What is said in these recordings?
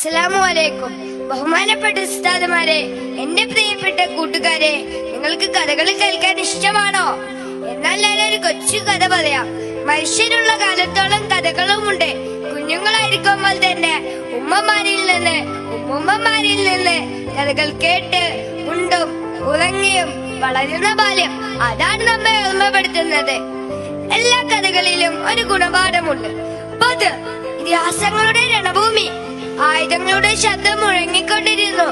അസ്സലാമുഅലൈക്കും. ബഹുമാനപ്പെട്ട ഉസ്താദുമാരെ, എന്റെ പ്രിയപ്പെട്ട കൂട്ടുകാരെ, നിങ്ങൾക്ക് കഥകൾ കേൾക്കാൻ ഇഷ്ടമാണോ? എന്നാൽ ഞാനൊരു കൊച്ചു കഥ പറയാം. മനുഷ്യനുള്ള കാലത്തോളം കഥകളുമുണ്ട്. കുഞ്ഞുങ്ങളായിരിക്കുമ്പോൾ തന്നെ ഉമ്മമാരിൽ നിന്ന് കഥകൾ കേട്ട് ഉണ്ടും ഉറങ്ങിയും വളരുന്ന ബാല്യം, അതാണ് നമ്മെ ഓർമ്മപ്പെടുത്തുന്നത്. എല്ലാ കഥകളിലും ഒരു ഗുണപാഠമുണ്ട്. അത് ഇതിഹാസങ്ങളുടെ രണഭൂമി. ആയുധങ്ങളുടെ ശബ്ദം മുഴങ്ങിക്കൊണ്ടിരുന്നു.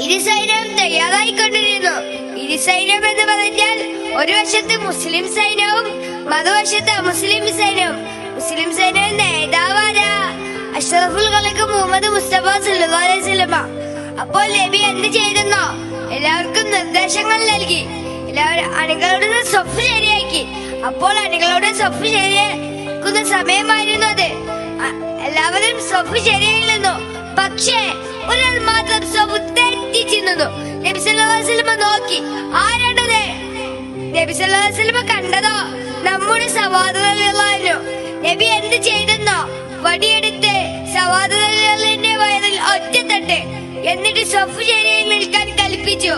ഇരുസൈന്യം തയ്യാറായിക്കൊണ്ടിരുന്നു. ഇരുസൈന്യം എന്ന് പറഞ്ഞാൽ ഒരു വശത്ത് മുസ്ലിം സൈന്യവും മറുവശത്ത് അമുസ്ലിം സൈന്യവും. മുസ്ലിം സൈന്യ നേതാവായ അഷ്റഫുൽ ഖൽഖ് മുഹമ്മദ് മുസ്തഫ സല്ലല്ലാഹു അലൈഹി വസല്ലം. അപ്പോൾ നബി എന്ത് ചെയ്തെന്നോ? എല്ലാവർക്കും നിർദ്ദേശങ്ങൾ നൽകി. എല്ലാവരും അണികളുടെ സ്വഫ് ശരിയാക്കി. അപ്പോൾ അണികളുടെ സ്വഫ് ശരിയാക്കുന്ന സമയമായിരുന്നു അത്. എല്ലാവരും സ്വഫ് ശരിയായിരുന്നു. പക്ഷേ ഒരാൾ മാത്രം സ്വഫ് തെറ്റിച്ചിരുന്നു. നബി സല്ലല്ലാഹു അലൈഹി വസല്ലം നോക്കി. ആരാണത്? നബി സല്ലല്ലാഹു അലൈഹി വസല്ലം കണ്ടതോ നമ്മുടെ സവാദുകളായിരുന്നു. നബി എന്ത് ചെയ്തെന്നോ? വടിയെടുത്ത് സവാദുകളുടെ വയറിൽ ഒറ്റത്തട്ട്, എന്നിട്ട് സ്വഫ് ശരിയായി നിൽക്കാൻ കൽപ്പിച്ചു.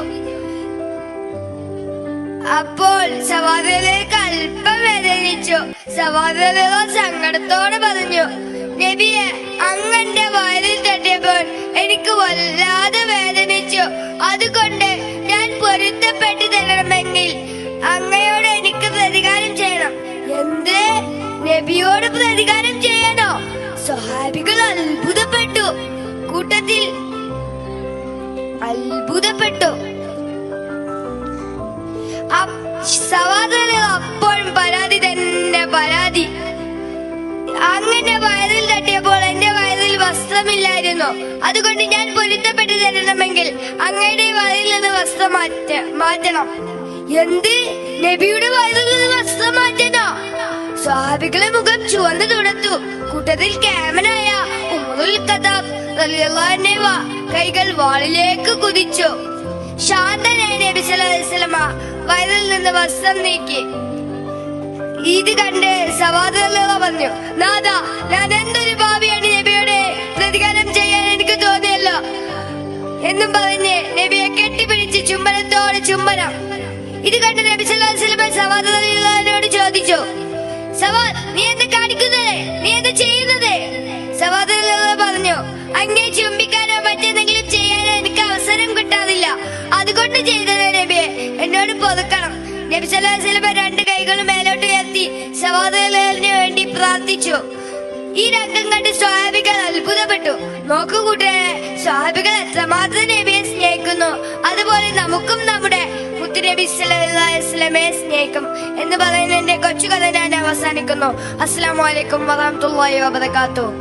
അപ്പോൾ സവാദുകൾക്ക് അല്പം വേദനിച്ചു. സവാദുകൾ സങ്കടത്തോടെ പറഞ്ഞു, നബിയെ, അങ്ങന്റെ വയറിൽ തട്ടിയപ്പോൾ എനിക്ക് വല്ലാതെ വേദനിച്ചു. അതുകൊണ്ട് ഞാൻ പൊരുത്തപ്പെട്ടു തരണമെങ്കിൽ അങ്ങയോട് എനിക്ക് പ്രതികാരം ചെയ്യണം. എന്ത്? നബിയോട് പ്രതികാരം ചെയ്യാനോ? സ്വഹാബികൾ അത്ഭുതപ്പെട്ടു. കൂട്ടത്തിൽ അത്ഭുതപ്പെട്ടു. സവാദുകൾ അപ്പോഴും പരാതി തന്നെ പരാതി. അങ്ങനെ വയറിൽ തട്ടിയപ്പോൾ എന്റെ വയറിൽ വസ്ത്രമില്ലായിരുന്നു. അതുകൊണ്ട് ഞാൻ പൊരുത്തപ്പെട്ടു തരണമെങ്കിൽ അങ്ങയുടെ വയറിൽ നിന്ന് വസ്ത്രം മാറ്റണം. എന്ത്? നബിയുടെ വയറിൽ നിന്ന് വസ്ത്രം മാറ്റണോ? സ്വഹാബികളെ മുഖം ചുവന്നു തുടർത്തു. കൂട്ടത്തിൽ ക്യാമനായ ഉമറുൽ ഖത്താബ് റളിയല്ലാഹു അൻഹു കൈകൾ വാളിലേക്ക് കുതിച്ചു. ശാന്തനായ നബി സല്ലല്ലാഹു അലൈഹി വസല്ലം വയറിൽ നിന്ന് വസ്ത്രം നീക്കി. ഇത് കണ്ട് സവാദുകൾ പറഞ്ഞു, നാദാ, ഞാൻ എന്തൊരു ഭാവിയാണ് നബിയുടെ പ്രതികാരം ചെയ്യാൻ എനിക്ക് തോന്നിയല്ലോ എന്നും പറഞ്ഞ് നബിയെ കെട്ടിപ്പിടിച്ച് ചുംബനത്തോട് ചുംബനം. ഇത് കണ്ട് നബി സല്ലല്ലാഹു അലൈഹി വസല്ലം സവാദുകളോട് ചോദിച്ചു, സവാദ്, നീ എന്താ കാണിക്കുന്നത്? നീ എന്താ ചെയ്യുന്നത്? സവാദുകൾ പറഞ്ഞു, അങ്ങേ ചുംബിക്കാനോ മറ്റെന്തെങ്കിലും ചെയ്യാനോ എനിക്ക് അവസരം കിട്ടാറില്ല. അതുകൊണ്ട് ചെയ്തത് നബിയെ, എന്നോട് പൊറുക്കണം. നബി സല്ലല്ലാഹു അലൈഹി വസല്ലം രണ്ട് കൈകളും മേലോട്ട് ഉയർത്തി സവാദുകളിന് വേണ്ടി പ്രാർത്ഥിച്ചു. ഈ രംഗം കണ്ട് സ്വഹാബികൾ അത്ഭുതപ്പെട്ടു. നോക്കൂ കൂട്ടുകാരെ, സ്വഹാബികൾ എത്രമാത്രം നബിയെ സ്നേഹിക്കുന്നു. അതുപോലെ നമുക്കും നമ്മുടെ മുത്തുനബി സല്ലല്ലാഹു അലൈഹി വസല്ലമയെ സ്നേഹിക്കും എന്ന് പറയുന്ന എന്റെ കൊച്ചു കഥ ഞാൻ അവസാനിക്കുന്നു. അസ്സലാമു അലൈക്കും വറഹ്മത്തുള്ളാഹി വബറകാതുഹു.